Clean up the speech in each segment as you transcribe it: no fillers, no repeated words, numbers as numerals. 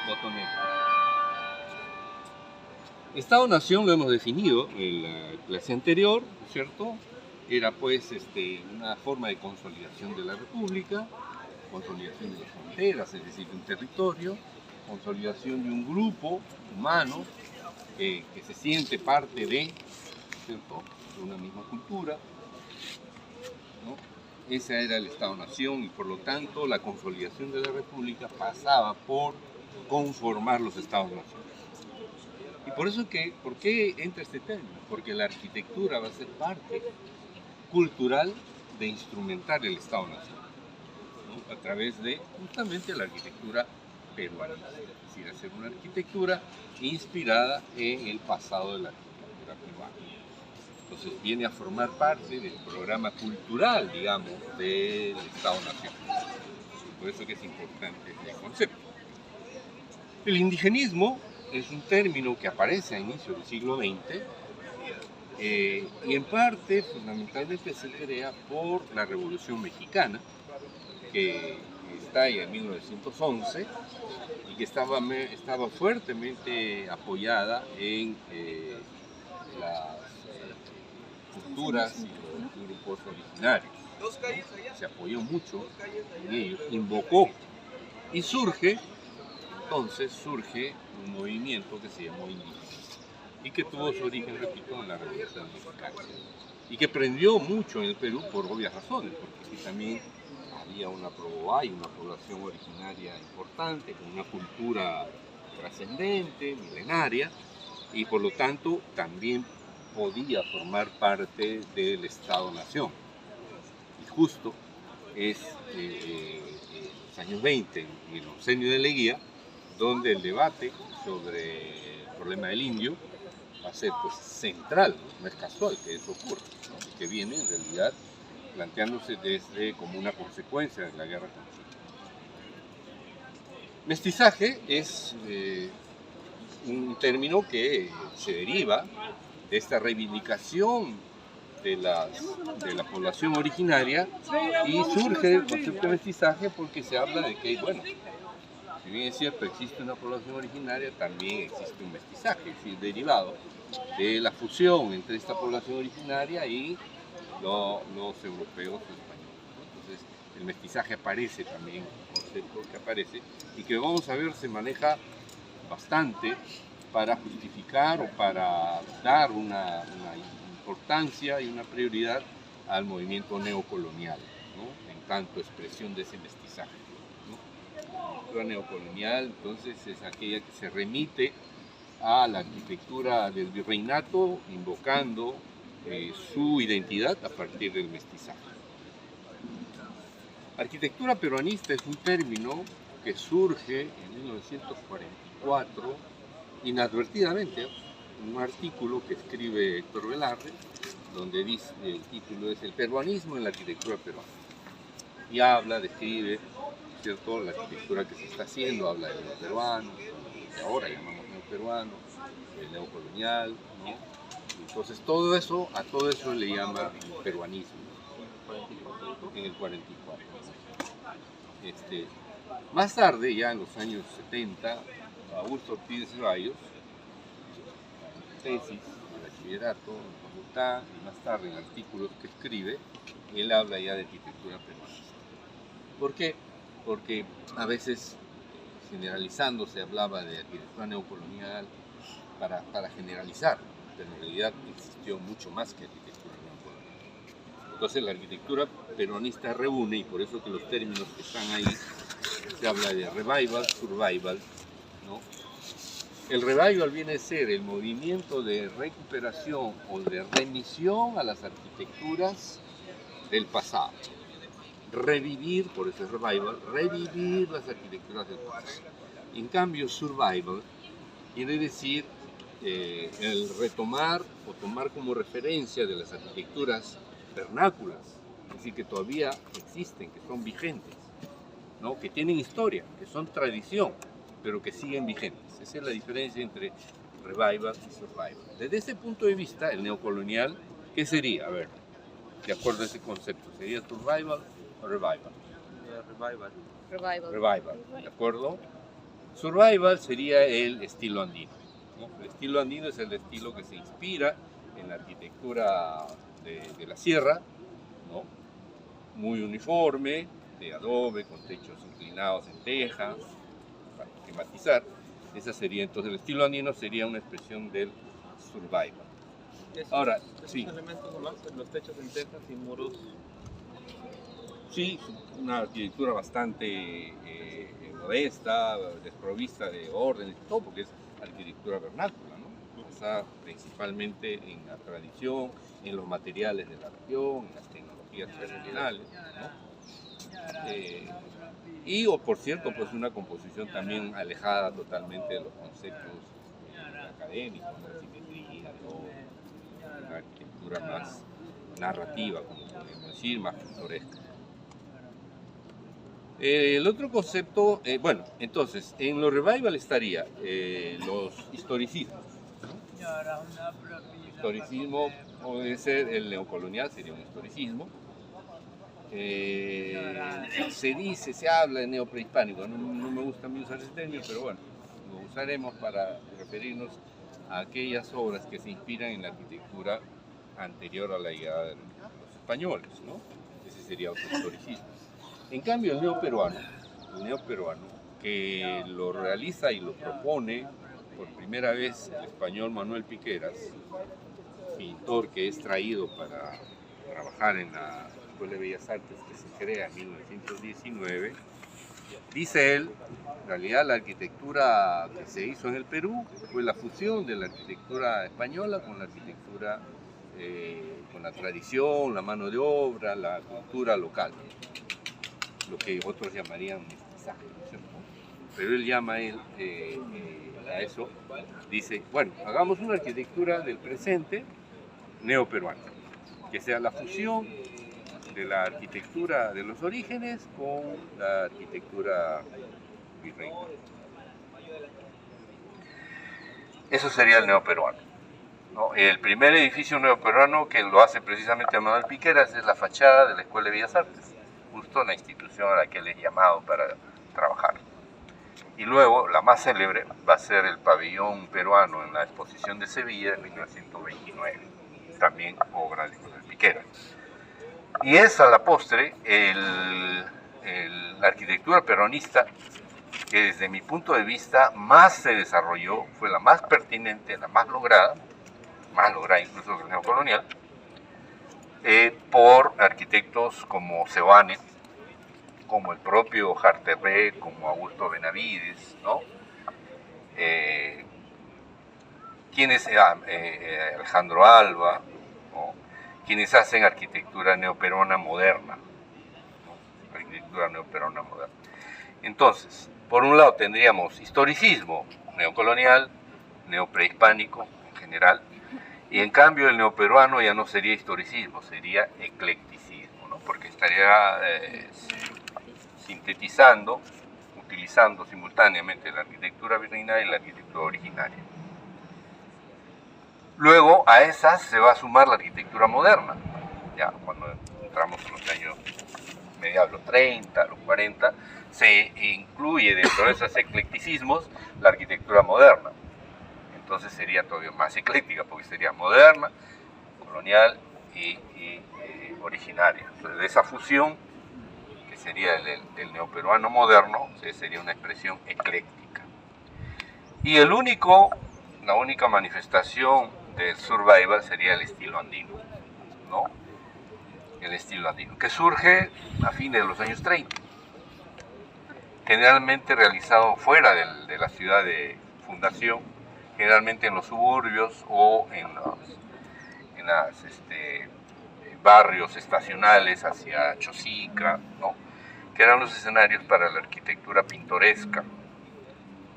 Botonera. Estado-nación lo hemos definido en la clase anterior, ¿cierto? Era pues una forma de consolidación de la república, consolidación de las fronteras, es decir, de un territorio, consolidación de un grupo humano que se siente parte de, ¿cierto?, de una misma cultura, ¿no? Ese era el Estado-nación y por lo tanto la consolidación de la república pasaba por conformar los Estados-nación. Y por eso ¿por qué entra este término? Porque la arquitectura va a ser parte cultural de instrumentar el Estado-nación, ¿no?, a través de justamente la arquitectura peruana, es decir, hacer una arquitectura inspirada en el pasado de la arquitectura peruana. Entonces viene a formar parte del programa cultural, digamos, del Estado-nación. Por eso que es importante este concepto. El indigenismo es un término que aparece a inicios del siglo XX y en parte, fundamentalmente, se crea por la Revolución Mexicana, que estalla en 1911 y que estaba fuertemente apoyada en las culturas y los grupos originarios. Se apoyó mucho en ellos, invocó y surge un movimiento que se llamó indigenismo y que tuvo su origen, repito, en la Revolución Mexicana y que prendió mucho en el Perú por obvias razones, porque aquí también había una población originaria importante, con una cultura trascendente, milenaria, y por lo tanto también podía formar parte del Estado-nación. Y justo es los años 20 y el oncenio de Leguía, donde el debate sobre el problema del indio va a ser pues central, no es casual que eso ocurra, ¿no?, que viene en realidad planteándose como una consecuencia de la guerra con Chile. Mestizaje es un término que se deriva de esta reivindicación de la población originaria y surge el concepto de mestizaje porque se habla de que, bueno, si bien es cierto, existe una población originaria, también existe un mestizaje, es decir, derivado de la fusión entre esta población originaria y los europeos o españoles. Entonces, el mestizaje aparece también, un concepto que aparece y que vamos a ver se maneja bastante para justificar o para dar una importancia y una prioridad al movimiento neocolonial, ¿no?, en tanto expresión de ese mestizaje, ¿no? La neocolonial, entonces, es aquella que se remite a la arquitectura del virreinato, invocando su identidad a partir del mestizaje. Arquitectura peruanista es un término que surge en 1944, inadvertidamente, en un artículo que escribe Héctor Velarde, donde dice, el título es El peruanismo en la arquitectura peruana. Y describe, ¿cierto?, la arquitectura que se está haciendo, habla del neoperuano, que ahora llamamos neoperuano, el neocolonial, ¿no? Entonces a todo eso le llama peruanismo, en el 44. Más tarde, ya en los años 70, Augusto Ortiz Ceballos, tesis de bachillerato en la facultad y más tarde en artículos que escribe, él habla ya de arquitectura peruanista. ¿Por qué? Porque a veces, generalizando, se hablaba de arquitectura neocolonial para generalizar, pero en realidad existió mucho más que arquitectura neocolonial. Entonces la arquitectura peruanista reúne, y por eso que los términos que están ahí, se habla de revival, survival, ¿no? El revival viene a ser el movimiento de recuperación o de remisión a las arquitecturas del pasado. Revivir, por eso es revival, revivir las arquitecturas del pasado. En cambio, survival quiere decir el retomar o tomar como referencia de las arquitecturas vernáculas, es decir, que todavía existen, que son vigentes, ¿no?, que tienen historia, que son tradición, pero que siguen vigentes. Esa es la diferencia entre revival y survival. Desde ese punto de vista, el neocolonial, ¿qué sería? A ver, de acuerdo a ese concepto, ¿sería survival o revival? Revival. Revival, ¿de acuerdo? Survival sería el estilo andino, ¿no? El estilo andino es el estilo que se inspira en la arquitectura de la sierra, ¿no? Muy uniforme, de adobe, con techos inclinados en teja, para climatizar. Esa sería entonces, el estilo andino sería una expresión del survival. Ahora, sí. Elementos nomás, los techos en tejas y muros. Sí, una arquitectura bastante modesta, desprovista de orden, todo porque es arquitectura vernácula, ¿no? Basada principalmente en la tradición, en los materiales de la región, en las tecnologías tradicionales, ¿no? Y por cierto, pues una composición también alejada totalmente de los conceptos académicos, de simetría, ¿no? Una arquitectura más narrativa, como podemos decir, más pintoresca. El otro concepto, bueno, entonces, en los revival estaría los historicismos. Historicismo puede ser el neocolonial, sería un historicismo. Se dice, se habla de neoprehispánico, no me gusta a mí usar ese término, pero bueno, lo usaremos para referirnos a aquellas obras que se inspiran en la arquitectura anterior a la llegada de los españoles, ¿no? Ese sería otro historicismo. En cambio, el neoperuano, que lo realiza y lo propone por primera vez el español Manuel Piqueras, pintor que es traído para trabajar en la Escuela de Bellas Artes que se crea en 1919, dice él, en realidad la arquitectura que se hizo en el Perú fue la fusión de la arquitectura española con la arquitectura, con la tradición, la mano de obra, la cultura local, lo que otros llamarían mestizaje, ¿no es cierto? Pero él llama a eso, dice, bueno, hagamos una arquitectura del presente neoperuana, que sea la fusión de la arquitectura de los orígenes con la arquitectura virreina. Eso sería el neoperuano, ¿no? El primer edificio neoperuano que lo hace precisamente Manuel Piqueras es la fachada de la Escuela de Bellas Artes, justo la institución a la que él es llamado para trabajar. Y luego, la más célebre va a ser el pabellón peruano en la exposición de Sevilla de 1929, también obra de Manuel Piqueras. Y es a la postre la arquitectura peronista que desde mi punto de vista más se desarrolló, fue la más pertinente, la más lograda incluso que el neocolonial, por arquitectos como Seoane, como el propio Jarterré, como Augusto Benavides, ¿no? Alejandro Alba, ¿no? Quienes hacen arquitectura neoperuana moderna, ¿no? Arquitectura neoperuana moderna. Entonces, por un lado tendríamos historicismo neocolonial, neoprehispánico en general, y en cambio el neoperuano ya no sería historicismo, sería eclecticismo, ¿no? Porque estaría sintetizando, utilizando simultáneamente la arquitectura virreinaria y la arquitectura originaria. Luego a esas se va a sumar la arquitectura moderna, ya cuando entramos en los años mediados los 30, los 40, se incluye dentro de esos eclecticismos la arquitectura moderna. Entonces sería todavía más ecléctica, porque sería moderna, colonial y originaria. Entonces, de esa fusión, que sería el neoperuano moderno, sería una expresión ecléctica. Y la única manifestación del survival sería el estilo andino, ¿no? El estilo andino, que surge a fines de los años 30, generalmente realizado fuera de la ciudad de fundación, generalmente en los suburbios o en los barrios estacionales hacia Chosica, ¿no? Que eran los escenarios para la arquitectura pintoresca,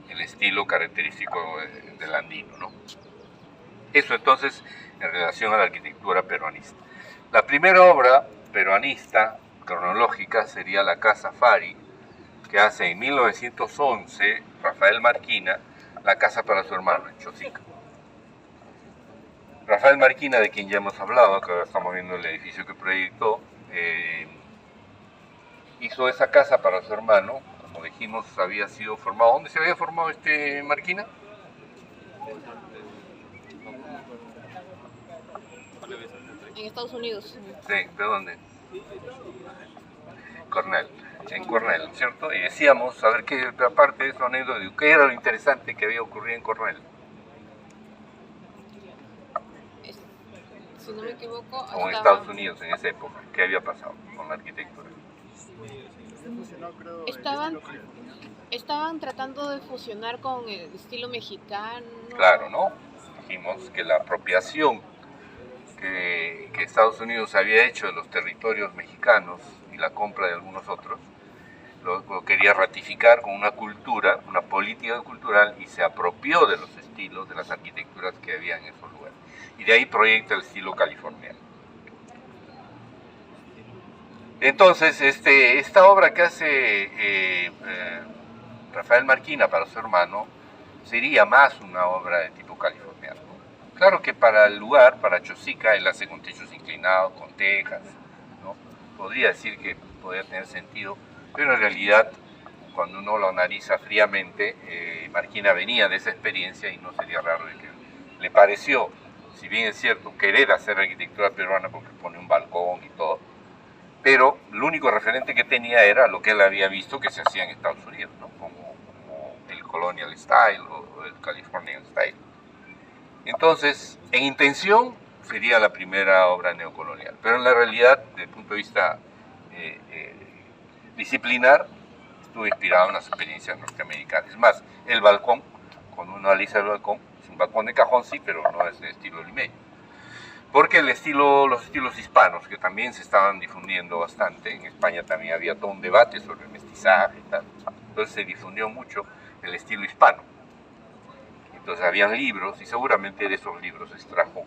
el estilo característico del andino, ¿no? Eso entonces en relación a la arquitectura peruanista. La primera obra peruanista cronológica sería la Casa Fari, que hace en 1911 Rafael Marquina, la casa para su hermano en Chosica. Rafael Marquina, de quien ya hemos hablado, que ahora estamos viendo el edificio que proyectó, hizo esa casa para su hermano, como dijimos, había sido formado. ¿Dónde se había formado Marquina? En Estados Unidos. Sí, ¿de dónde? Cornell, en Cornell, ¿cierto? Y decíamos, a ver qué, aparte de eso, anécdota, ¿qué era lo interesante que había ocurrido en Cornell? Si no me equivoco, O en Estados Unidos en esa época, ¿qué había pasado con la arquitectura? Estaban tratando de fusionar con el estilo mexicano. Claro, ¿no? Dijimos que la apropiación que Estados Unidos había hecho de los territorios mexicanos y la compra de algunos otros, lo quería ratificar con una cultura, una política cultural, y se apropió de los estilos, de las arquitecturas que había en esos lugares. Y de ahí proyecta el estilo californiano. Entonces, esta obra que hace Rafael Marquina para su hermano sería más una obra de tipo californiano. Claro que para el lugar, para Chosica, él hace con techos inclinados, con tejas, ¿no? Podría decir que podría tener sentido, pero en realidad, cuando uno lo analiza fríamente, Marquina venía de esa experiencia y no sería raro de que le pareció, si bien es cierto, querer hacer arquitectura peruana porque pone un balcón y todo, pero el único referente que tenía era lo que él había visto que se hacía en Estados Unidos, ¿no? como el Colonial Style o el Californian Style. Entonces, en intención sería la primera obra neocolonial, pero en la realidad, desde el punto de vista disciplinar, estuvo inspirado en las experiencias norteamericanas. Es más, el balcón, cuando uno analiza el balcón, es un balcón de cajón, sí, pero no es de estilo limeño. Porque los estilos hispanos, que también se estaban difundiendo bastante, en España también había todo un debate sobre el mestizaje y tal, entonces se difundió mucho el estilo hispano. Entonces habían libros, y seguramente de esos libros extrajo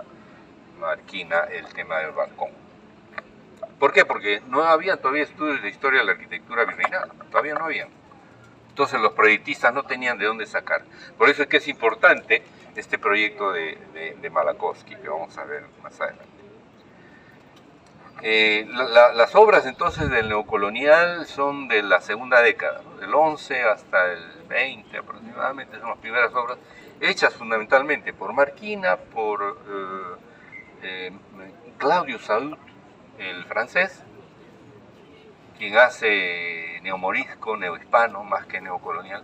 Marquina el tema del balcón. ¿Por qué? Porque no había todavía estudios de historia de la arquitectura virreinal, todavía no habían. Entonces los proyectistas no tenían de dónde sacar. Por eso es que es importante este proyecto de Malakowski, que vamos a ver más adelante. Las obras entonces del neocolonial son de la segunda década, ¿no? Del 11 hasta el 20 aproximadamente, son las primeras obras hechas fundamentalmente por Marquina, por Claudio Saut, el francés, quien hace neomorisco, neohispano, más que neocolonial,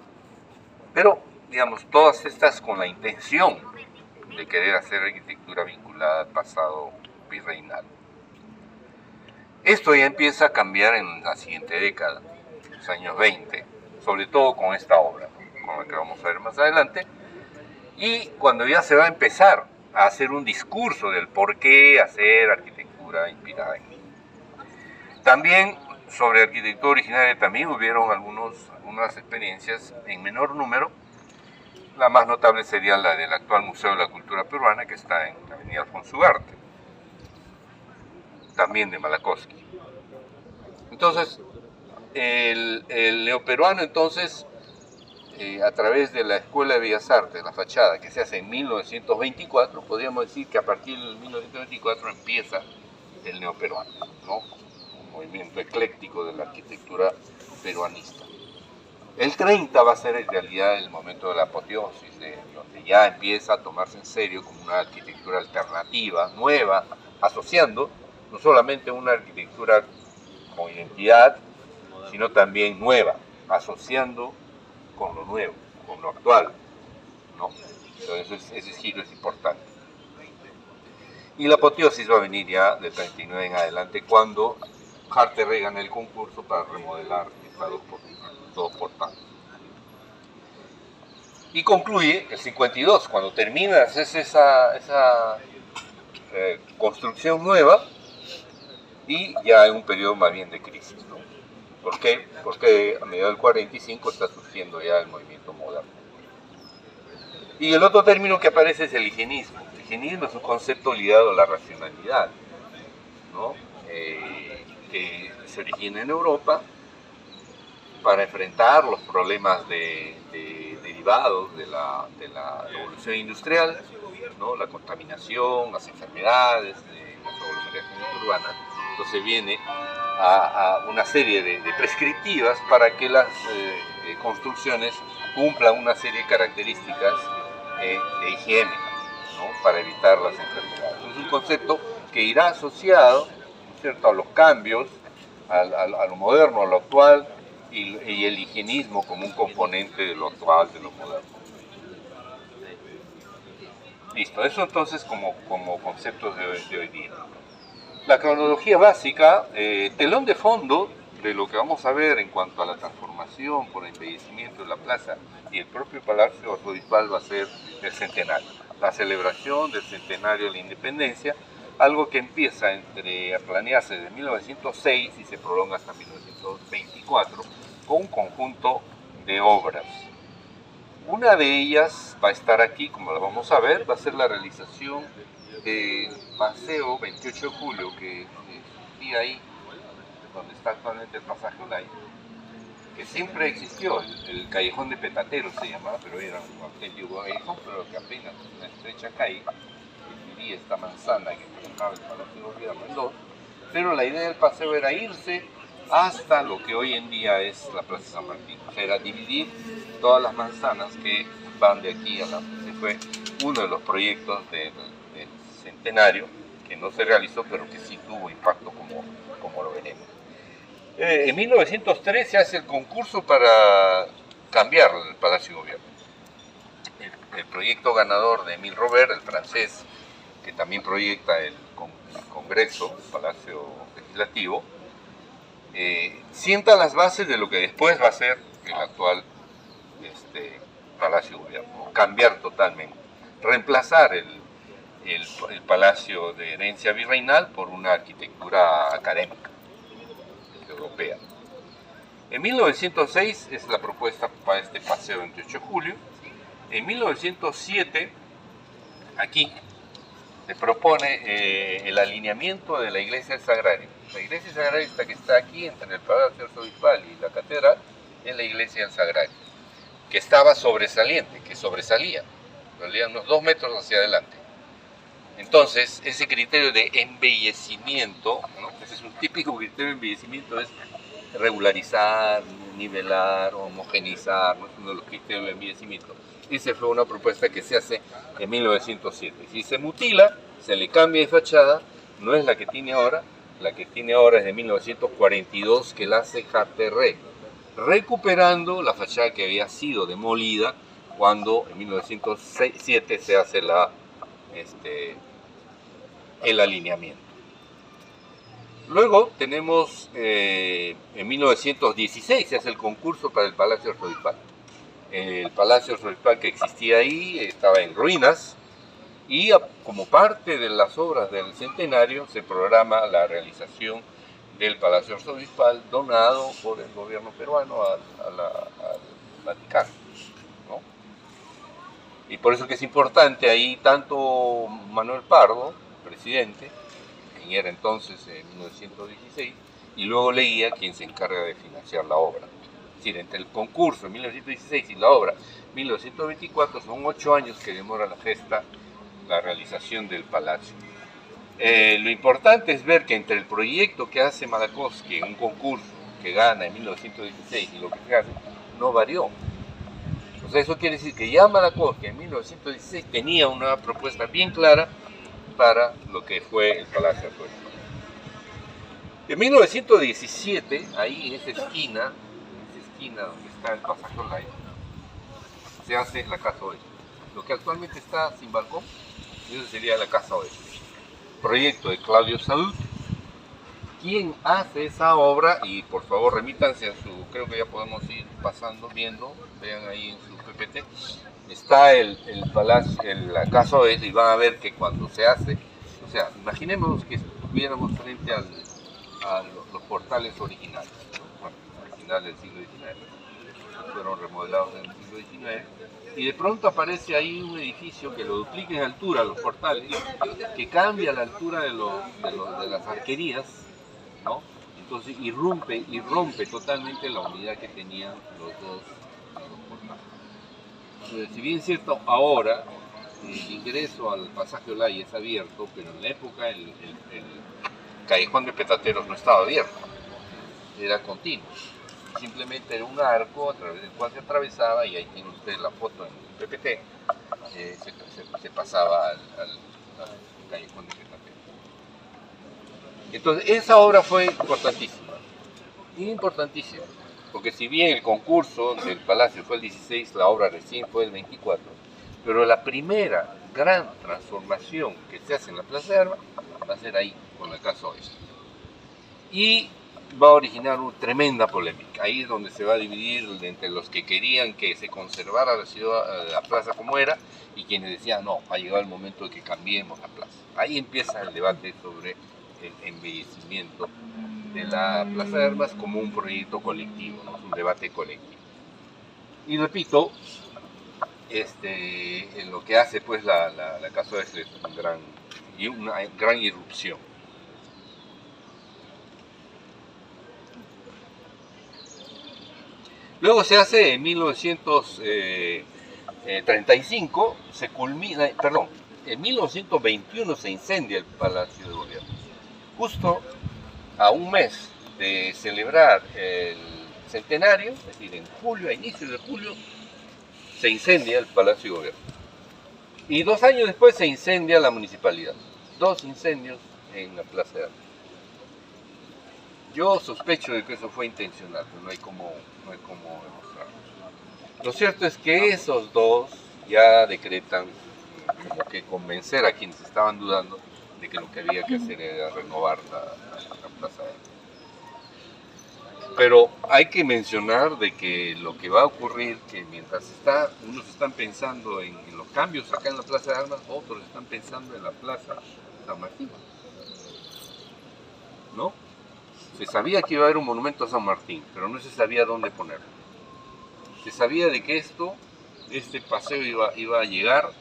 pero digamos, todas estas con la intención de querer hacer arquitectura vinculada al pasado virreinal. Esto ya empieza a cambiar en la siguiente década, los años 20, sobre todo con esta obra, ¿no? Con la que vamos a ver más adelante, y cuando ya se va a empezar a hacer un discurso del por qué hacer arquitectura inspirada en mí. También sobre arquitectura originaria también hubieron algunas experiencias en menor número. La más notable sería la del actual Museo de la Cultura Peruana, que está en la avenida Alfonso Ugarte, también de Malakowski. Entonces, el neoperuano, entonces, a través de la Escuela de Bellas Artes, la fachada, que se hace en 1924, podríamos decir que a partir de 1924 empieza el neoperuano, ¿no? Un movimiento ecléctico de la arquitectura peruanista. El 30 va a ser en realidad el momento de la apoteosis, donde ya empieza a tomarse en serio como una arquitectura alternativa, nueva, asociando no solamente una arquitectura con identidad, sino también nueva, asociando con lo nuevo, con lo actual, ¿no? Entonces ese giro es importante. Y la apoteosis va a venir ya del 39 en adelante, cuando Harter gana el concurso para remodelar estas dos portales. Y concluye el 52, cuando termina esa construcción nueva, y ya en un periodo más bien de crisis, ¿no? ¿Por qué? Porque a mediados del 45 está surgiendo ya el movimiento moderno. Y el otro término que aparece es el higienismo. El higienismo es un concepto ligado a la racionalidad, ¿no? Que se origina en Europa para enfrentar los problemas derivados de la revolución industrial, ¿no? La contaminación, las enfermedades, las aglomeraciones urbanas, entonces viene a una serie de prescriptivas para que las construcciones cumplan una serie de características de higiene, ¿no? Para evitar las enfermedades. Es un concepto que irá asociado, ¿no es cierto?, a los cambios, a lo moderno, a lo actual, y el higienismo como un componente de lo actual, de lo moderno. Listo, eso entonces como conceptos de hoy día. La cronología básica, telón de fondo de lo que vamos a ver en cuanto a la transformación por embellecimiento de la plaza y el propio Palacio Arzobispal va a ser el centenario, la celebración del centenario de la independencia, algo que empieza a planearse desde 1906 y se prolonga hasta 1924 con un conjunto de obras. Una de ellas va a estar aquí, como la vamos a ver, va a ser la realización del paseo 28 de julio que vi ahí, donde está actualmente el pasaje Olaya, que siempre existió, el callejón de Petateros se llamaba, pero era un auténtico callejón, pero que apenas una estrecha calle, que dividía esta manzana que formaba el Palacio de Gobierno en dos, pero la idea del paseo era irse hasta lo que hoy en día es la Plaza San Martín, o sea, era dividir todas las manzanas que van de aquí a la... Ese fue uno de los proyectos del centenario, que no se realizó, pero que sí tuvo impacto como lo veremos. En 1903 se hace el concurso para cambiar el Palacio de Gobierno. El proyecto ganador de Émile Robert, el francés, que también proyecta el Congreso, el Palacio Legislativo, sienta las bases de lo que después va a ser el actual Palacio de Gobierno, cambiar totalmente, reemplazar el Palacio de Herencia Virreinal por una arquitectura académica europea. En 1906 es la propuesta para este paseo 28 de julio. En 1907, aquí, se propone el alineamiento de la Iglesia del Sagrario. La Iglesia del Sagrario, esta que está aquí entre el Palacio Arzobispal y la Catedral, es la Iglesia del Sagrario, que estaba sobresaliente, que sobresalía unos 2 metros hacia adelante. Entonces, ese criterio de embellecimiento, ¿no? Ese es un típico criterio de embellecimiento, es regularizar, nivelar, homogeneizar, ¿no? Es uno de los criterios de embellecimiento. Esa fue una propuesta que se hace en 1907. Si se mutila, se le cambia de fachada, no es la que tiene ahora, la que tiene ahora es de 1942, que la hace Carteret, recuperando la fachada que había sido demolida cuando en 1907 se hace el alineamiento. Luego tenemos en 1916 se hace el concurso para el Palacio Arzobispal. El Palacio Arzobispal que existía ahí estaba en ruinas y como parte de las obras del centenario se programa la realización del Palacio Arzobispal donado por el gobierno peruano al Vaticano, ¿no? Y por eso que es importante ahí tanto Manuel Pardo, presidente, quien era entonces en 1916, y luego Leguía, quien se encarga de financiar la obra. Es decir, entre el concurso en 1916 y la obra 1924 son 8 años que demora la gesta, la realización del palacio. Lo importante es ver que entre el proyecto que hace Malascocki en un concurso que gana en 1916 y lo que se hace, no varió. O sea, eso quiere decir que ya Malascocki en 1916 tenía una propuesta bien clara para lo que fue el Palacio Arzobispal. En 1917, ahí en esa esquina donde está el pasaje Olaya, se hace la Casa Oeste. Lo que actualmente está sin balcón, eso sería la Casa Oeste. Proyecto de Claudio Saúl, quien hace esa obra, y por favor remítanse a su, creo que ya podemos ir pasando, viendo, vean ahí en su PPT, está la Casa Oeste, y van a ver que cuando se hace, o sea, imaginemos que estuviéramos frente a los portales originales, bueno, originales del siglo XIX, fueron remodelados en el siglo XIX, y de pronto aparece ahí un edificio que lo duplica en altura, los portales, que cambia la altura de las arquerías, ¿no? Entonces rompe totalmente la unidad que tenían los portales. Entonces, si bien es cierto, ahora el ingreso al pasaje Olaya es abierto, pero en la época el callejón de Petateros no estaba abierto, era continuo. Simplemente era un arco a través del cual se atravesaba, y ahí tiene usted la foto en el PPT, se pasaba al callejón de Petateros. Entonces esa obra fue importantísima, porque si bien el concurso del Palacio fue el 16, la obra recién fue el 24, pero la primera gran transformación que se hace en la Plaza de Armas va a ser ahí, con la Casa Oeste. Y va a originar una tremenda polémica. Ahí es donde se va a dividir entre los que querían que se conservara la ciudad, la plaza como era, y quienes decían, no, ha llegado el momento de que cambiemos la plaza. Ahí empieza el debate sobre el embellecimiento de la Plaza de Armas como un proyecto colectivo, ¿no? Un debate colectivo. Y repito, en lo que hace pues la Casa Oeste es una gran irrupción. Luego se hace en 1935, en 1921 se incendia el Palacio de Gobierno. Justo a un mes de celebrar el centenario, es decir, en julio, a inicios de julio, se incendia el Palacio de Gobierno. Y 2 años después se incendia la municipalidad. 2 incendios en la Plaza de Armas. Yo sospecho de que eso fue intencional, pero no hay cómo demostrarlo. Lo cierto es que esos 2 ya decretan como que convencer a quienes estaban dudando de que lo que había que hacer era renovar la Plaza de Armas. Pero hay que mencionar de que lo que va a ocurrir, que mientras unos están pensando en los cambios acá en la Plaza de Armas, otros están pensando en la Plaza San Martín, ¿no? Se sabía que iba a haber un monumento a San Martín, pero no se sabía dónde ponerlo. Se sabía de que este paseo iba a llegar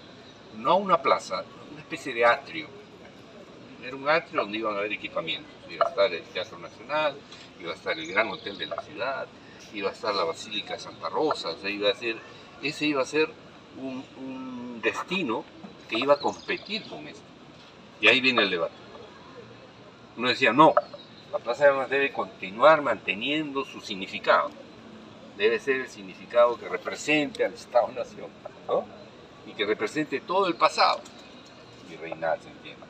no a una plaza, una especie de atrio. Era un atrio donde iban a haber equipamientos. Iba a estar el Teatro Nacional, iba a estar el Gran Hotel de la ciudad, iba a estar la Basílica de Santa Rosa. O sea, ese iba a ser un destino que iba a competir con esto. Y ahí viene el debate. Uno decía, no, la Plaza de Armas debe continuar manteniendo su significado. Debe ser el significado que represente al Estado-Nación, ¿no? Y que represente todo el pasado. Virreinal, se entiende.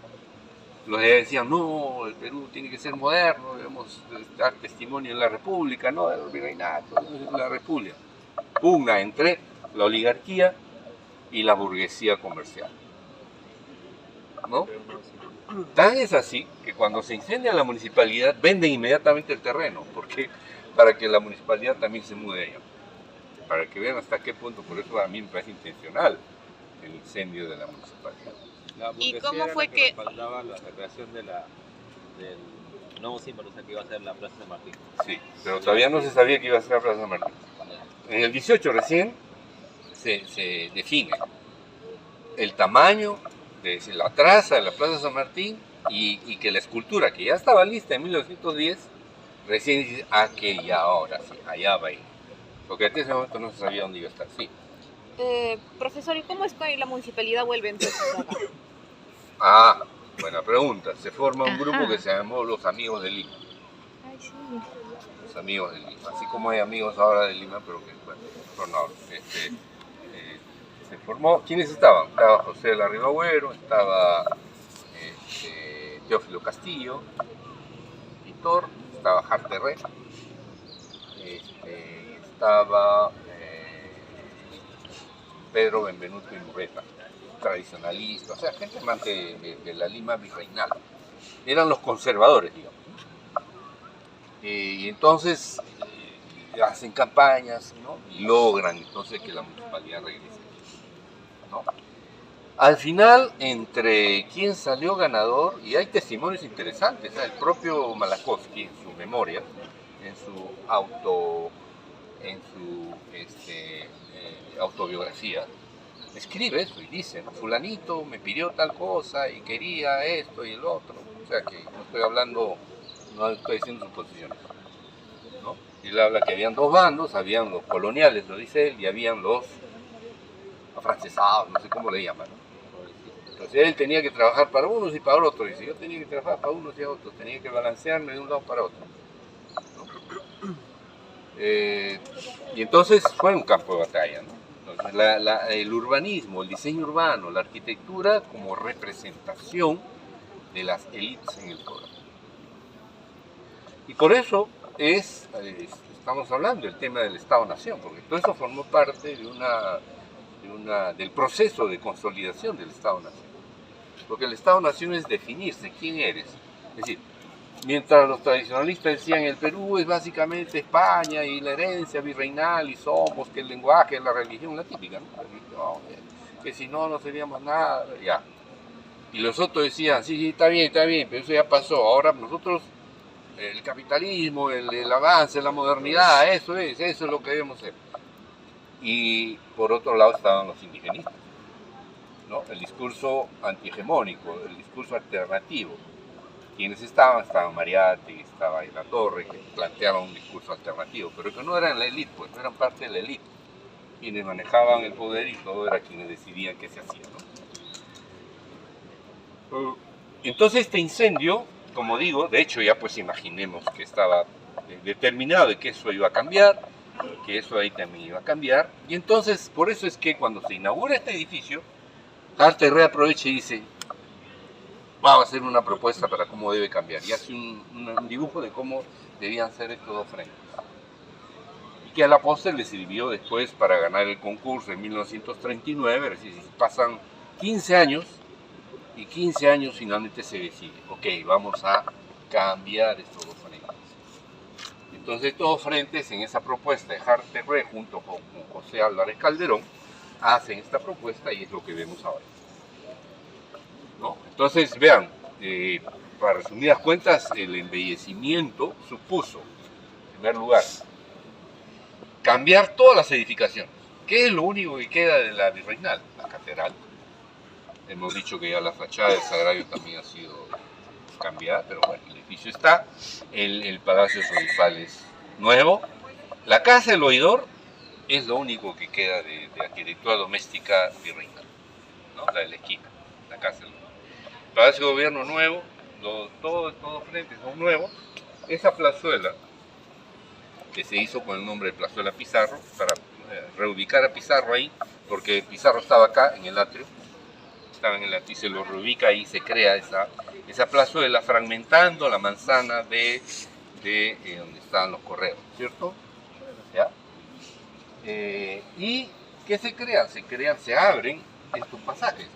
Los que decían, no, el Perú tiene que ser moderno, debemos dar testimonio en la República, no del virreinato, en la República. Pugna entre la oligarquía y la burguesía comercial, ¿no? Tan es así que cuando se incendia la municipalidad venden inmediatamente el terreno, porque para que la municipalidad también se mude allá. Para que vean hasta qué punto, por eso a mí me parece intencional el incendio de la municipalidad. ¿Y cómo fue que respaldaba la creación del nuevo símbolo, o sea, que iba a ser la Plaza San Martín? Sí, pero todavía no se sabía que iba a ser la Plaza San Martín. En el 18 recién se define el tamaño de la traza de la Plaza San Martín y que la escultura, que ya estaba lista en 1910, recién dice, que ya ahora sí, allá va a ir. Porque hasta ese momento no se sabía dónde iba a estar, sí. profesor, ¿y cómo es que la municipalidad vuelve entonces acá? Buena pregunta. Se forma un grupo que se llamó los Amigos de Lima. Ay, sí. Los Amigos de Lima. Así como hay amigos ahora de Lima, pero que, bueno, se formó. ¿Quiénes estaban? Estaba José de la Ribagüero, estaba Teófilo Castillo, pintor, estaba Jarterré, estaba Pedro Benvenuto y Murreta, tradicionalista, o sea, gente amante de la Lima virreinal. Eran los conservadores, digamos. Y entonces hacen campañas, ¿no? Y logran entonces que la municipalidad regrese, ¿no? Al final, entre quién salió ganador, y hay testimonios interesantes, ¿no? El propio Malachowski en su memoria, en su autobiografía, escribe eso y dice, ¿no? Fulanito me pidió tal cosa y quería esto y el otro. O sea que no estoy diciendo suposiciones, ¿no? Él habla que habían 2 bandos, habían los coloniales, lo dice él, y habían los afrancesados, no sé cómo le llaman, ¿no? Entonces él tenía que trabajar para unos y para otros. Y si yo tenía que trabajar para unos y otros, tenía que balancearme de un lado para otro, ¿no? Y entonces fue un campo de batalla, ¿no? Entonces, el urbanismo, el diseño urbano, la arquitectura como representación de las élites en el poder. Y por eso estamos hablando del tema del Estado-Nación, porque todo eso formó parte del proceso de consolidación del Estado-Nación. Porque el Estado-Nación es definirse quién eres. Es decir, mientras los tradicionalistas decían el Perú es básicamente España y la herencia virreinal y somos, que el lenguaje, la religión, la típica, ¿no? Que si no, no seríamos nada, ya. Y los otros decían, sí, está bien, pero eso ya pasó. Ahora nosotros, el capitalismo, el avance, la modernidad, eso es lo que debemos ser. Y por otro lado estaban los indigenistas, ¿no? El discurso antihegemónico, el discurso alternativo. Quienes estaban Mariátegui, estaba La Torre, que planteaban un discurso alternativo, pero que no eran la élite, pues no eran parte de la élite. Quienes manejaban el poder y todo era quienes decidían qué se hacía, ¿no? Entonces este incendio, como digo, de hecho ya pues imaginemos que estaba determinado de que eso iba a cambiar, que eso ahí también iba a cambiar, y entonces por eso es que cuando se inaugura este edificio, Harta reaprovecha y dice, vamos a hacer una propuesta para cómo debe cambiar, y hace un dibujo de cómo debían ser estos dos frentes. Y que a la postre le sirvió después para ganar el concurso en 1939, es decir, pasan 15 años, y 15 años finalmente se decide, ok, vamos a cambiar estos dos frentes. Entonces estos dos frentes en esa propuesta de Harta Re junto con José Álvarez Calderón hacen esta propuesta y es lo que vemos ahora, ¿no? Entonces vean, para resumidas cuentas, el embellecimiento supuso, en primer lugar, cambiar todas las edificaciones. ¿Qué es lo único que queda de la virreinal? La catedral. Hemos dicho que ya la fachada del Sagrario también ha sido cambiada, pero bueno, el edificio está. El Palacio Soifal es nuevo. La Casa del Oidor es lo único que queda de arquitectura doméstica virreinal, ¿no? La de la esquina, la Casa del Oidor. El Palacio de Gobierno nuevo, todos frentes son nuevos. Esa plazuela, que se hizo con el nombre de Plazuela Pizarro, para reubicar a Pizarro ahí, porque Pizarro estaba acá en el atrio, y se lo reubica y se crea esa plazuela, fragmentando la manzana de donde estaban los correos, ¿cierto? ¿Ya? ¿Y qué se crean? Se abren estos pasajes.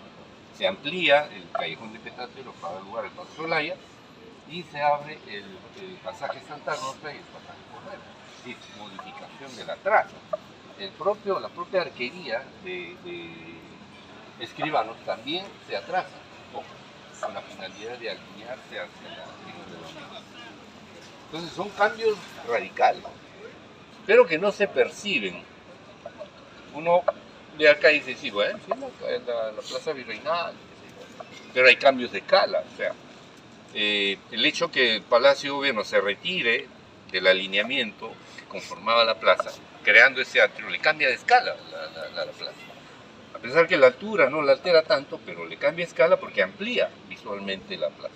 Se amplía el callejón de Petatero para dar lugar al Paso Olaya y se abre el pasaje Santa Rosa y el pasaje Correo. Es decir, modificación de la traza. La propia arquería de escribanos también se atrasa, con la finalidad de alinearse hacia la línea de la unidad. Entonces son cambios radicales, pero que no se perciben. Uno de acá dice, sí, bueno, sí, la plaza virreinal, pero hay cambios de escala. O sea, el hecho que el Palacio de Gobierno se retire del alineamiento que conformaba la plaza, creando ese atrio, le cambia de escala la plaza. A pesar que la altura no la altera tanto, pero le cambia escala porque amplía visualmente la plaza,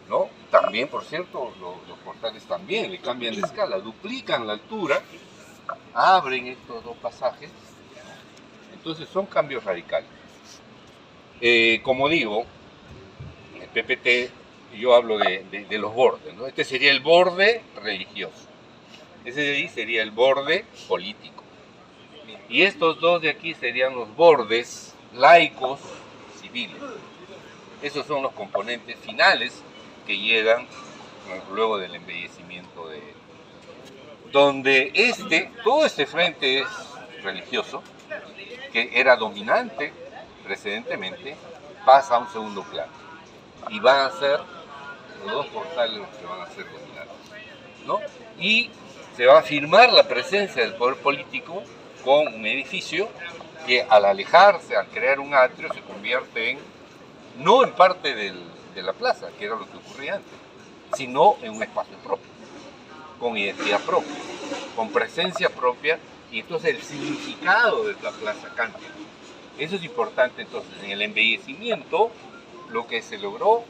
¿no? También, por cierto, los portales también le cambian de escala, duplican la altura, abren estos dos pasajes, ¿no? Entonces son cambios radicales. Como digo, en el PPT yo hablo de los bordes, ¿no? Este sería el borde religioso, ese de ahí sería el borde político. Y estos dos de aquí serían los bordes laicos civiles. Esos son los componentes finales que llegan luego del embellecimiento donde todo este frente es religioso, que era dominante precedentemente, pasa a un segundo plano. Y van a ser los dos portales los que van a ser dominantes, ¿no? Y se va a afirmar la presencia del poder político con un edificio que al alejarse, al crear un atrio, se convierte no en parte de la plaza, que era lo que ocurría antes, sino en un espacio propio, con identidad propia, con presencia propia, y entonces el significado de la plaza cambia. Eso es importante. Entonces, en el embellecimiento, lo que se logró,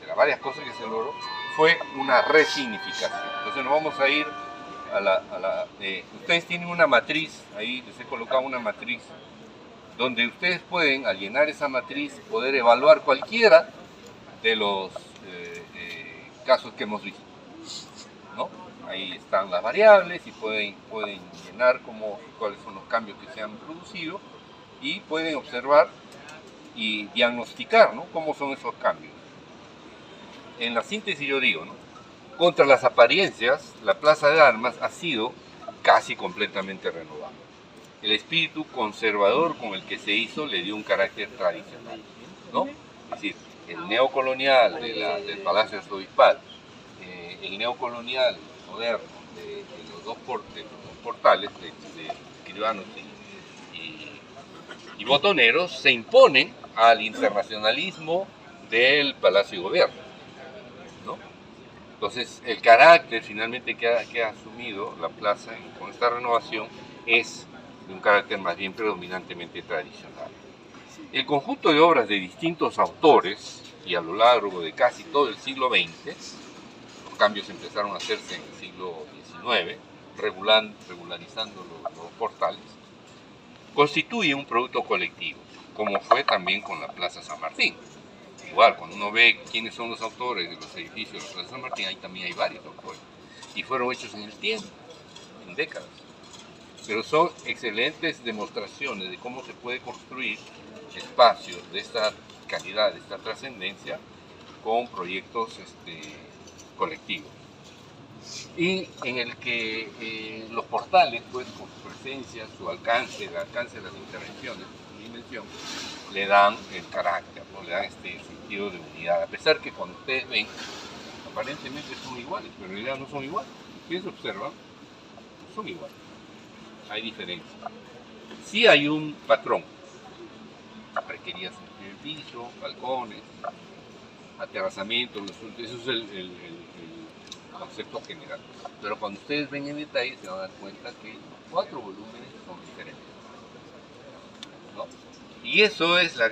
de las varias cosas que se logró, fue una resignificación. Entonces nos vamos a ir ustedes tienen una matriz, ahí les he colocado una matriz, donde ustedes pueden, al llenar esa matriz, poder evaluar cualquiera de los casos que hemos visto, ¿no? Ahí están las variables y pueden llenar cuáles son los cambios que se han producido y pueden observar y diagnosticar, ¿no?, cómo son esos cambios. En la síntesis yo digo, ¿no?, contra las apariencias, la Plaza de Armas ha sido casi completamente renovada. El espíritu conservador con el que se hizo le dio un carácter tradicional, ¿no? Es decir, el neocolonial del Palacio Arzobispal, el neocolonial moderno de los dos portales de escribanos y botoneros se imponen al internacionalismo del Palacio de Gobierno, ¿no? Entonces, el carácter finalmente que ha asumido la plaza con esta renovación es de un carácter más bien predominantemente tradicional. El conjunto de obras de distintos autores, y a lo largo de casi todo el siglo XX, los cambios empezaron a hacerse en el siglo XIX, regularizando los portales, constituye un producto colectivo, como fue también con la Plaza San Martín. Igual, cuando uno ve quiénes son los autores de los edificios de la Plaza San Martín, ahí también hay varios autores, y fueron hechos en el tiempo, en décadas. Pero son excelentes demostraciones de cómo se puede construir espacios de esta calidad, de esta trascendencia, con proyectos colectivos. Y en el que los portales, pues, con su presencia, su alcance, el alcance de las intervenciones, su dimensión, le dan el carácter, ¿no?, le dan este sentido de unidad. A pesar que cuando ustedes ven, aparentemente son iguales, pero en realidad no son iguales. Ustedes observan, no son iguales. Hay diferencias. Sí hay un patrón. Requerías un primer piso, balcones, aterrazamiento, eso es el concepto general. Pero cuando ustedes ven en detalle se van a dar cuenta que los 4 volúmenes son diferentes, ¿no? Y esa es la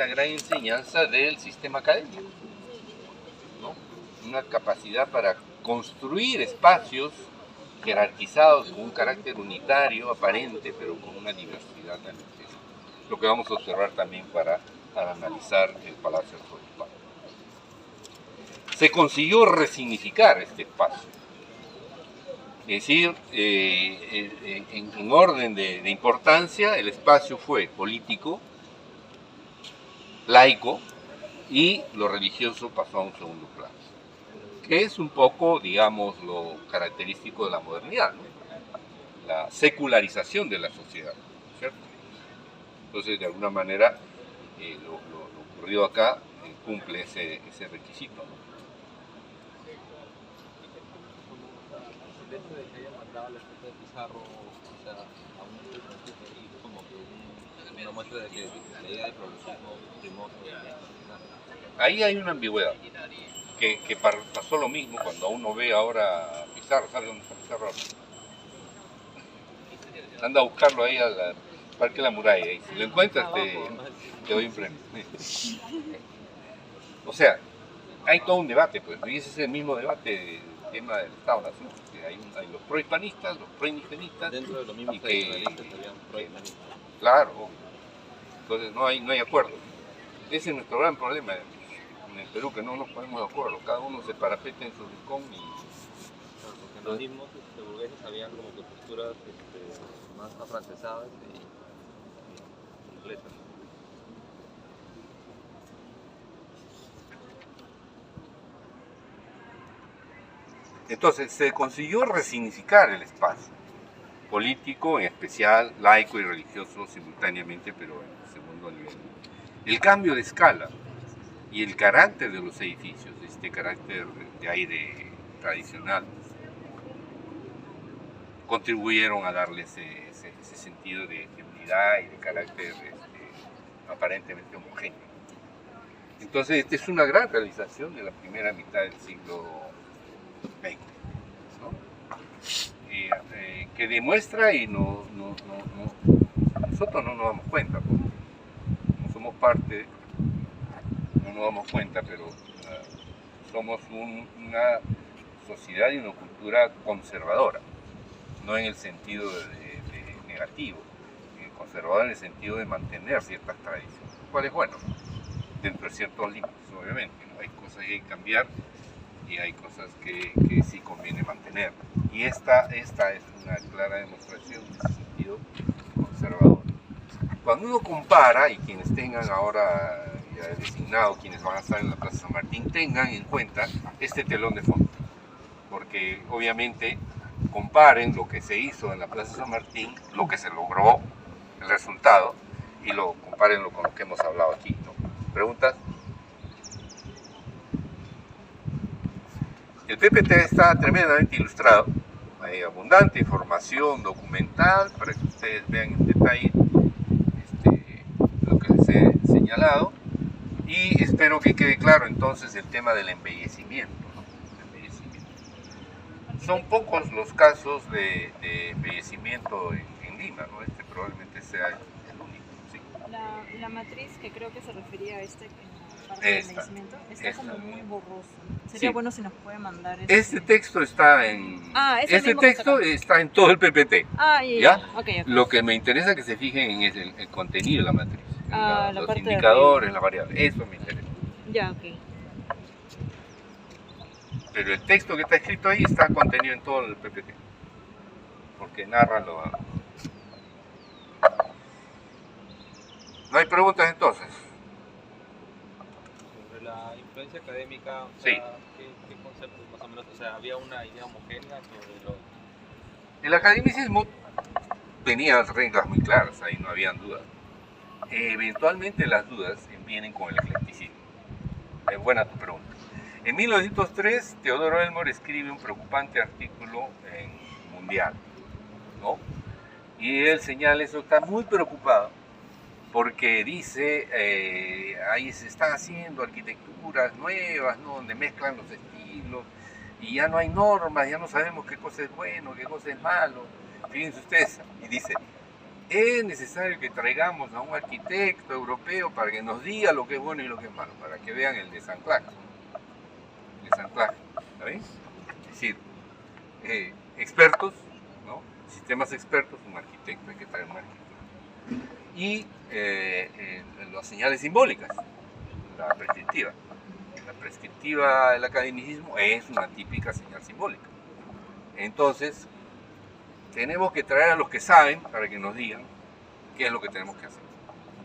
gran enseñanza del sistema académico, ¿no? Una capacidad para construir espacios jerarquizados con un carácter unitario aparente, pero con una diversidad también. Lo que vamos a observar también para analizar el Palacio Arzobispal. Se consiguió resignificar este espacio, es decir, en orden de importancia, el espacio fue político, laico, y lo religioso pasó a un segundo plano, que es un poco, digamos, lo característico de la modernidad, ¿no?, la secularización de la sociedad, ¿cierto? Entonces, de alguna manera, lo ocurrido acá cumple ese requisito, ¿no? El hecho de que hayan mandado la estatua de Pizarro, o sea, a un y como que una muestra de que la idea de progresismo primó sobre la nacional. Ahí hay una ambigüedad, que pasó lo mismo cuando uno ve ahora a Pizarro. ¿Sabe dónde está Pizarro ahora? Anda a buscarlo ahí al Parque de la Muralla, y si lo encuentras te doy un premio. O sea, hay todo un debate, pues, y ese es el mismo debate, el tema del Estado-Nación. Hay los prohispanistas, los proindigenistas. Dentro de los mismos tradicionalistas habían prohispanistas. Claro, entonces no hay acuerdo. Ese es nuestro gran problema en el Perú, que no nos ponemos de acuerdo, cada uno se parapeta en su rincón y... Claro, porque los mismos burgueses habían como que posturas más afrancesadas y inglesas. Entonces se consiguió resignificar el espacio político, en especial laico y religioso simultáneamente, pero en segundo nivel. El cambio de escala y el carácter de los edificios, este carácter de aire tradicional, contribuyeron a darle ese sentido de unidad y de carácter aparentemente homogéneo. Entonces, esta es una gran realización de la primera mitad del siglo XX, ¿no? Que demuestra y nos nosotros no nos damos cuenta, porque no somos parte, no nos damos cuenta, pero somos una sociedad y una cultura conservadora, no en el sentido de negativo, conservadora en el sentido de mantener ciertas tradiciones, lo cual es bueno, dentro de ciertos límites, obviamente, ¿no? Hay cosas que hay que cambiar y hay cosas que sí conviene mantener. Y esta es una clara demostración de ese sentido conservador. Cuando uno compara, y quienes tengan ahora ya designado, quienes van a estar en la Plaza San Martín, tengan en cuenta este telón de fondo. Porque obviamente comparen lo que se hizo en la Plaza San Martín, lo que se logró, el resultado, y lo compárenlo con lo que hemos hablado aquí, ¿no? ¿Preguntas? El PPT está tremendamente ilustrado, hay abundante información documental para que ustedes vean en detalle lo que les he señalado, y espero que quede claro entonces el tema del embellecimiento, ¿no? Son pocos los casos de embellecimiento en Lima, ¿no? Este probablemente sea el único, ¿sí? La matriz que creo que se refería a parte del embellecimiento está como muy borroso. Sería bueno si nos puede mandar este texto está en está en todo el PPT. ¿Ya? Okay. Lo que me interesa que se fijen es el contenido de la matriz, los parte indicadores, las variables, eso me interesa. Ya, ok. Pero el texto que está escrito ahí está contenido en todo el PPT, porque narra lo... ¿No hay preguntas entonces? Sobre la influencia académica, o sea, ¿qué conceptos más o menos? O sea, ¿había una idea homogénea sobre lo...? El academicismo tenía reglas muy claras, ahí no habían dudas. Eventualmente las dudas vienen con el eclecticismo. Es buena tu pregunta. En 1903, Teodoro Elmore escribe un preocupante artículo en Mundial, ¿no? Y él señala eso, está muy preocupado, porque dice, ahí se están haciendo arquitecturas nuevas, ¿no? Donde mezclan los estilos, y ya no hay normas, ya no sabemos qué cosa es bueno, qué cosa es malo. Fíjense ustedes, y dice, es necesario que traigamos a un arquitecto europeo para que nos diga lo que es bueno y lo que es malo, para que vean el desanclaje. ¿Está bien? Es decir, expertos, ¿no? Sistemas expertos, un arquitecto, hay que traer un arquitecto. Y las señales simbólicas, la prescriptiva. La prescriptiva del academicismo es una típica señal simbólica. Entonces, tenemos que traer a los que saben para que nos digan qué es lo que tenemos que hacer.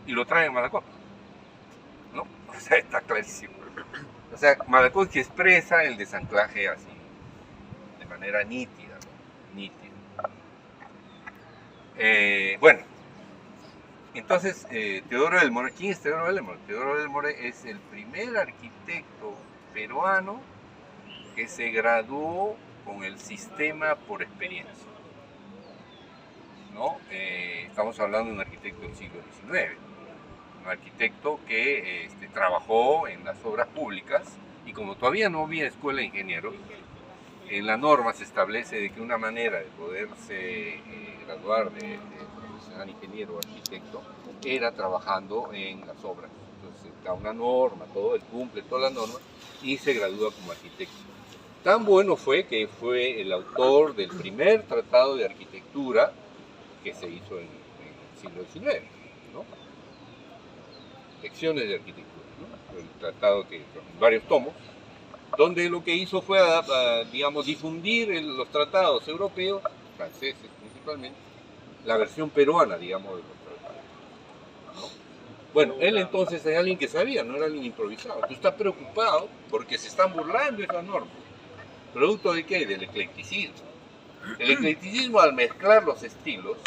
Y lo traen Mallakovsky, ¿no? O sea, está clarísimo. O sea, Mallakovsky expresa el desanclaje así, de manera nítida, ¿no? Nítida. Bueno, entonces, Teodoro Elmore, ¿quién es Teodoro Elmore? Teodoro Elmore es el primer arquitecto peruano que se graduó con el sistema por experiencia, ¿no? Estamos hablando de un arquitecto del siglo XIX, un arquitecto que trabajó en las obras públicas, y como todavía no había escuela de ingenieros, en la norma se establece de que una manera de poderse graduar de profesional ingeniero o arquitecto era trabajando en las obras. Entonces da una norma, todo, él cumple todas las normas y se gradúa como arquitecto. Tan bueno fue que fue el autor del primer tratado de arquitectura que se hizo en el siglo XIX, ¿no? Lecciones de arquitectura, ¿no? El tratado que en varios tomos, donde lo que hizo fue, digamos, difundir los tratados europeos, franceses principalmente, la versión peruana, digamos, de los tratados, ¿no? Bueno, él entonces es alguien que sabía, no era alguien improvisado. Tú estás preocupado porque se están burlando de esas normas. ¿Producto de qué? Del eclecticismo. El eclecticismo, al mezclar los estilos,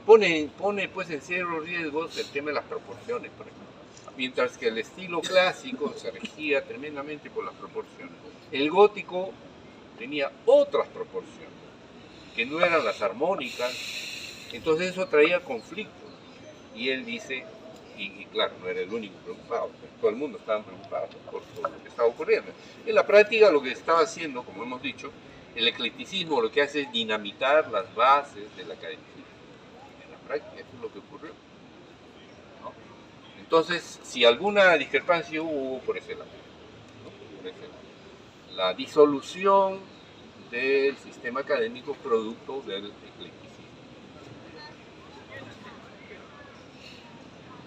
pone pues en serios riesgos el tema de las proporciones, por ejemplo. Mientras que el estilo clásico se regía tremendamente por las proporciones, el gótico tenía otras proporciones, que no eran las armónicas, entonces eso traía conflictos. Y él dice, y claro, no era el único preocupado, todo el mundo estaba preocupado por lo que estaba ocurriendo. En la práctica lo que estaba haciendo, como hemos dicho, el eclecticismo lo que hace es dinamitar las bases del academicismo, en la Eso es lo que ocurrió, ¿no? Entonces, si alguna discrepancia hubo por ese lado, ¿no? Por ese lado. La disolución del sistema académico producto del eclecticismo.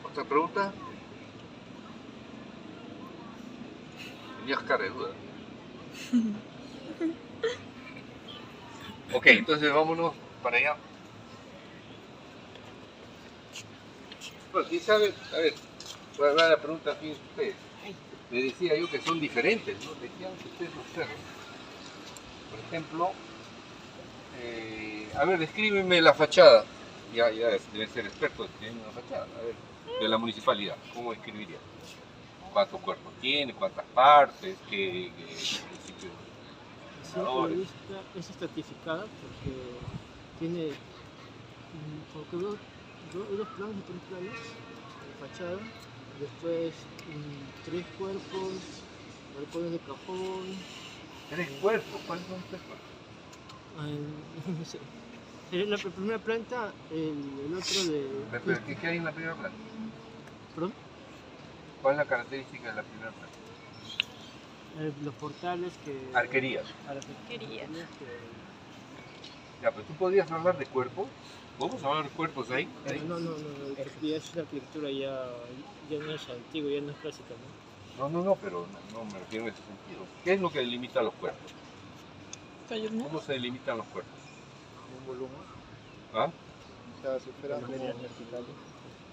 ¿Otra pregunta? Tenías cara de duda. Ok, entonces vámonos para allá. Bueno, ¿quién sabe? A ver, voy a dar la pregunta aquí a ustedes. Les decía yo que son diferentes, ¿no? Decían que ustedes observan. Por ejemplo, a ver, descríbeme la fachada. Ya deben ser expertos en una fachada. A ver, de la municipalidad, ¿cómo escribiría? ¿Cuántos cuerpos tiene? ¿Cuántas partes? ¿Qué principios? Sí, es estratificada porque tiene, porque dos planos y tres planos de fachada, después 3 cuerpos, balcones de cajón. ¿Tres cuerpos? ¿Cuáles son 3 cuerpos? No sé. La primera planta, el otro de... ¿Pero qué hay en la primera planta? ¿Perdón? ¿Cuál es la característica de la primera planta? Los portales que... Arquerías. Arquerías. Ya, pero tú podrías hablar de cuerpos. ¿Vamos a hablar de cuerpos ahí? No, porque ya es una arquitectura ya no es antigua, ya no es clásica, ¿no? No, pero no me refiero en ese sentido. ¿Qué es lo que delimita los cuerpos? ¿Cómo se delimitan los cuerpos? Un volumen. ¿Ah? O sea, si fuera como...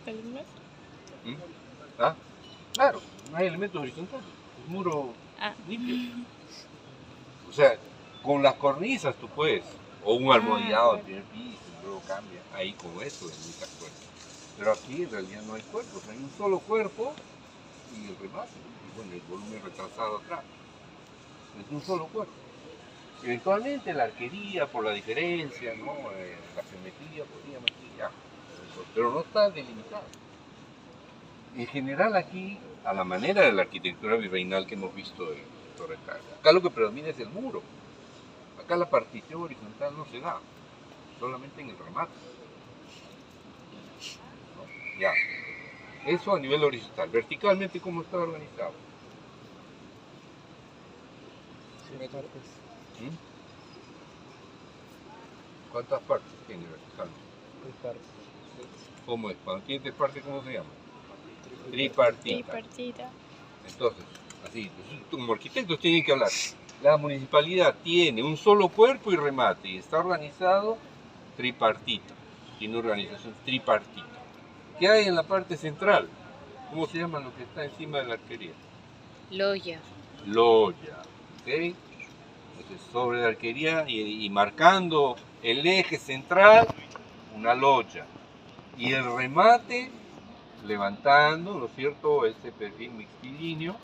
¿Columnas? ¿Mm? ¿Ah? Claro, no hay elementos horizontales. Es muro limpio. O sea, con las cornisas tú puedes, o un almohadillado al primer piso, y luego cambia. Ahí con eso delimitas cuerpos. Pero aquí en realidad no hay cuerpos, hay un solo cuerpo y el remate, y bueno, el volumen retrasado atrás. Es un solo cuerpo. Eventualmente la arquería, por la diferencia, ¿no? La geometría podría meter ya, pero no está delimitado. En general aquí, a la manera de la arquitectura virreinal que hemos visto en Torre Carga, acá lo que predomina es el muro. Acá la partición horizontal no se da, solamente en el remate. ¿No? Ya. Eso a nivel horizontal. Verticalmente, ¿cómo está organizado? ¿Mm? ¿Cuántas partes tiene verticalmente? 3 partes. ¿Cómo es? Cuando tiene 3 partes, ¿cómo se llama? Tripartita. Tripartita. Entonces, así, como arquitectos tienen que hablar. La municipalidad tiene un solo cuerpo y remate y está organizado tripartita. Tiene organización tripartita. ¿Qué hay en la parte central? ¿Cómo se llama lo que está encima de la arquería? Loya. Loya. ¿Ok? Entonces, sobre la arquería y marcando el eje central, una loya. Y el remate, levantando, ¿no es cierto?, ese perfil mixtilíneo,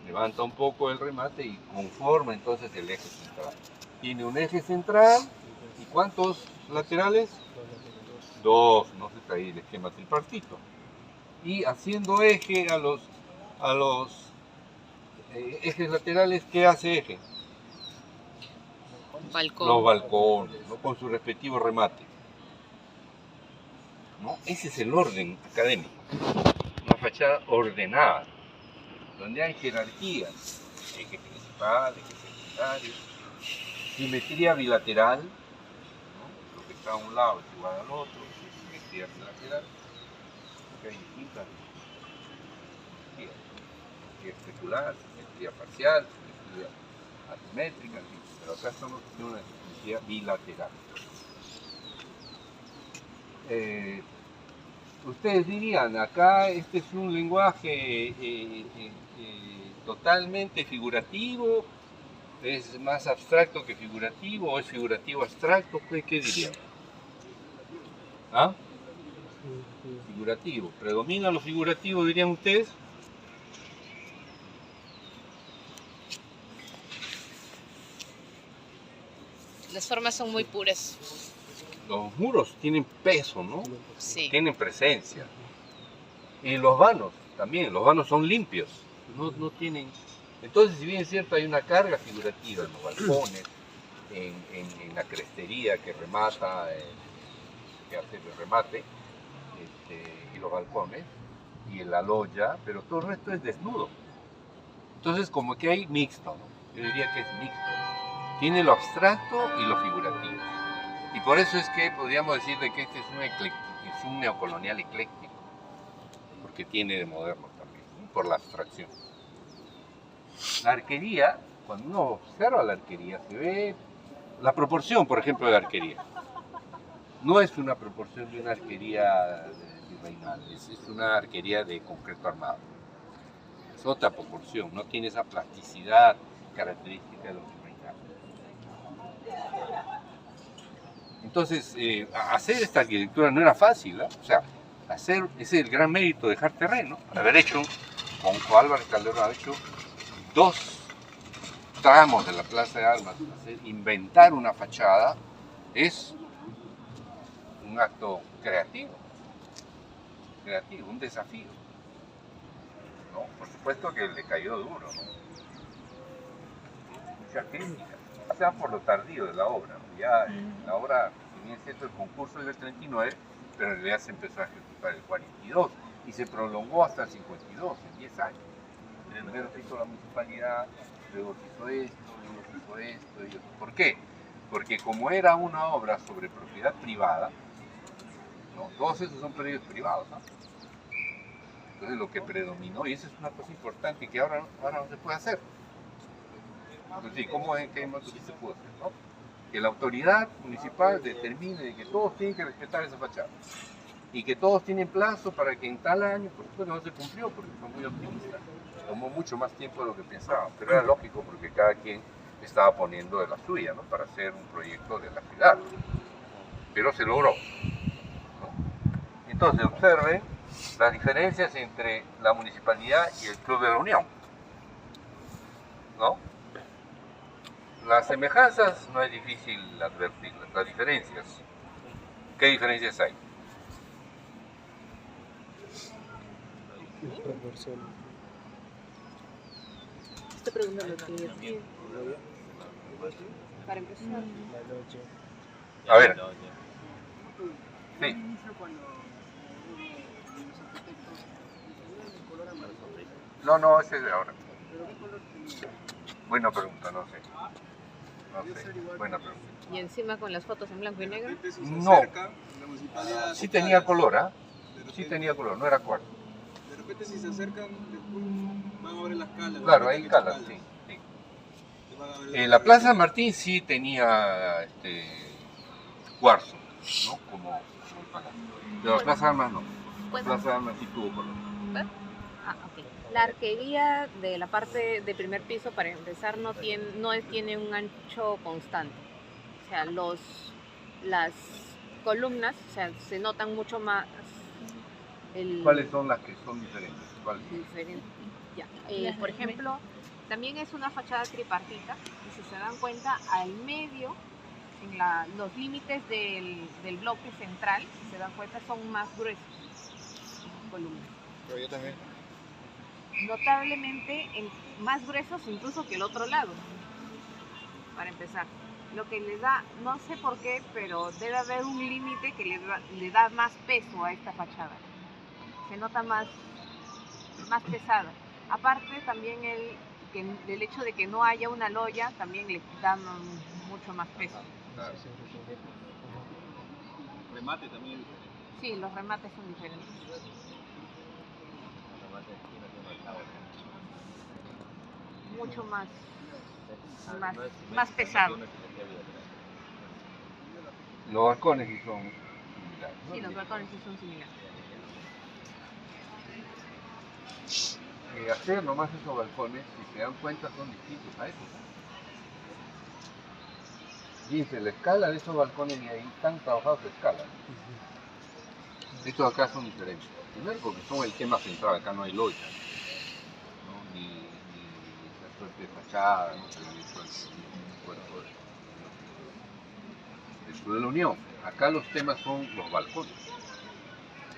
levanta un poco el remate y conforma entonces el eje central. Tiene un eje central, ¿y cuántos laterales? 2, no sé, está ahí el esquema tripartito. Y haciendo eje a los ejes laterales, ¿qué hace eje? Balcón. Los balcones, ¿no? Con su respectivo remate. ¿No? Ese es el orden académico. Una fachada ordenada, donde hay jerarquías, eje principal, eje secundario, simetría bilateral, ¿no? Lo que está a un lado es igual al otro, simetría bilateral, porque hay distintas simetrías, simetría especular, simetría parcial, simetría asimétrica, en fin, pero acá estamos en una simetría bilateral. Ustedes dirían, acá este es un lenguaje totalmente figurativo, es más abstracto que figurativo, o es figurativo abstracto, ¿qué dirían? ¿Ah? Figurativo, ¿predomina lo figurativo, dirían ustedes? Las formas son muy puras. Los muros tienen peso, ¿no? Sí. Tienen presencia. Y los vanos también, los vanos son limpios, no tienen... Entonces, si bien es cierto, hay una carga figurativa en los balcones, en la crestería que remata que hace el remate, y los balcones, y la loya, pero todo el resto es desnudo. Entonces como que hay mixto, ¿no? Yo diría que es mixto. Tiene lo abstracto y lo figurativo. Y por eso es que podríamos decir de que este es un neocolonial ecléctico, porque tiene de moderno también, ¿no? Por la abstracción. La arquería, cuando uno observa la arquería, se ve la proporción, por ejemplo, de la arquería. No es una proporción de una arquería virreinal, es una arquería de concreto armado. Es otra proporción, no tiene esa plasticidad característica de los virreinales. Entonces, hacer esta arquitectura no era fácil, ¿no? O sea, ese es el gran mérito de dejar terreno. Haber hecho, con Álvarez Calderón, haber hecho 2 tramos de la Plaza de Armas, inventar una fachada, es un acto creativo, un desafío, ¿no? Por supuesto que le cayó duro, ¿no? Mucha crítica, quizá por lo tardío de la obra, ¿no? Ya la obra tenía cierto el concurso del 39, pero en realidad se empezó a ejecutar el 42 y se prolongó hasta el 52, en 10 años. Primero se hizo la municipalidad, luego se hizo esto, luego se hizo esto y esto. ¿Por qué? Porque como era una obra sobre propiedad privada, ¿no? Todos esos son predios privados, ¿no? Entonces lo que predominó, y eso es una cosa importante que ahora no se puede hacer. Entonces, sí, ¿cómo en qué modo sí se puede hacer, no? Que la autoridad municipal determine de que todos tienen que respetar esa fachada y que todos tienen plazo para que en tal año, por supuesto no se cumplió porque son muy optimistas, tomó mucho más tiempo de lo que pensaban, pero era lógico porque cada quien estaba poniendo de la suya, ¿no? Para hacer un proyecto de la ciudad, pero se logró, ¿no? Entonces observen las diferencias entre la municipalidad y el Club de la Unión, ¿no? Las semejanzas no es difícil advertirlas, las diferencias, ¿qué diferencias hay? Esta pregunta lo que para empezar. A ver. Sí. No, ese es de ahora. Buena pregunta, no sé. Buena pregunta. Y encima con las fotos en blanco y negro. No. Sí tenía color, ¿ah? Sí tenía color, no era cuarto. De repente si se acercan, después van a ver las calas. Claro, hay calas, sí. La Plaza San Martín sí tenía cuarzo, ¿no? Como pero la Plaza Armas no. La Plaza Armas sí tuvo color. Ok. La arquería de la parte de primer piso, para empezar, no tiene un ancho constante. O sea, las columnas, o sea, se notan mucho más. ¿Cuáles son las que son diferentes? Ya. Por ejemplo, también es una fachada tripartita y si se dan cuenta, al medio, en los límites del bloque central, si se dan cuenta, son más gruesos las columnas. Pero yo también. Notablemente más gruesos incluso que el otro lado, para empezar. Lo que le da, no sé por qué, pero debe haber un límite que le da más peso a esta fachada. Se nota más pesada. Aparte también el hecho de que no haya una loya también le da mucho más peso. Claro. El remate también es diferente. Sí, los remates son diferentes. Mucho más pesado. Los balcones sí son similares, ¿no? Sí, los balcones sí son similares. Hacer nomás esos balcones, si se dan cuenta, son distintos a esos. Fíjense, la escala de esos balcones ni ahí están trabajados a escala. Estos acá son diferentes. Primero porque son el tema central, acá no hay loya, ¿no? Ni esa suerte de fachada, ¿no? Pero el cuerpo del Club de la Unión. Acá los temas son los balcones.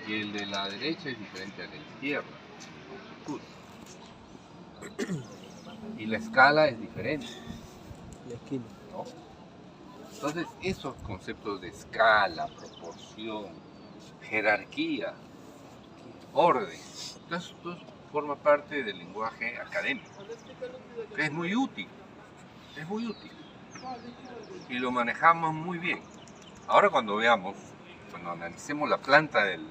Y el de la derecha es diferente al de la izquierda. Y la escala es diferente, La esquina. ¿no? Entonces, esos conceptos de escala, proporción, jerarquía, orden, entonces esto forma parte del lenguaje académico, que es muy útil, y lo manejamos muy bien. Ahora cuando analicemos la planta del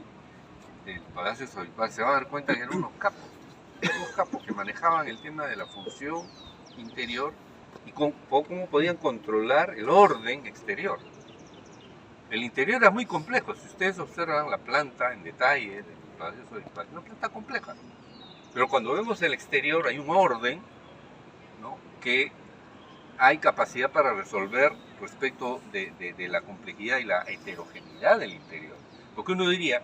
Palacio Sovispal, se va a dar cuenta que eran unos capos que manejaban el tema de la función interior y cómo podían controlar el orden exterior. El interior era muy complejo. Si ustedes observan la planta en detalle del Palacio Sovispal, es una planta compleja. Pero cuando vemos el exterior hay un orden, ¿no?, que hay capacidad para resolver respecto de la complejidad y la heterogeneidad del interior. Porque uno diría,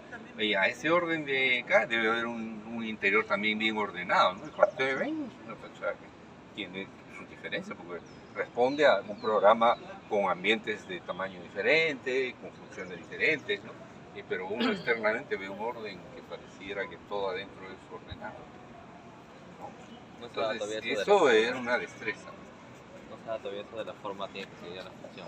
a ese orden de acá debe haber un interior también bien ordenado, ¿no? Y cuando ustedes ven, es una fachada que tiene sus diferencias, porque responde a un programa con ambientes de tamaño diferente, con funciones diferentes, ¿no? Pero uno externamente ve un orden que pareciera que todo adentro es ordenado, ¿no? Entonces, eso es una destreza. No se da todavía eso de la forma que sería la función,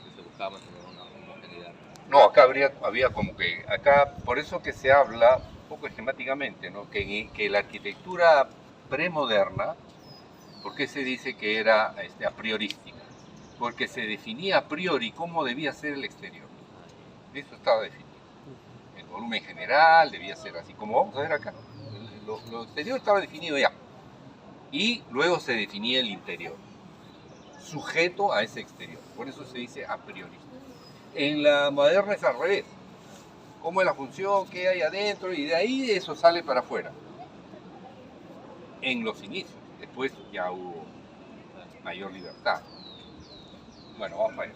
que se buscaba mantener una homogeneidad. No, acá había como que, acá, por eso que se habla un poco esquemáticamente, ¿no?, que la arquitectura premoderna, ¿por qué se dice que era a priorística? Porque se definía a priori cómo debía ser el exterior. Eso estaba definido. El volumen general debía ser así, como vamos a ver acá. Lo exterior estaba definido ya. Y luego se definía el interior, sujeto a ese exterior. Por eso se dice a priorista. En la moderna es al revés. ¿Cómo es la función? ¿Qué hay adentro? Y de ahí eso sale para afuera. En los inicios. Después ya hubo mayor libertad. Bueno, vamos a ver.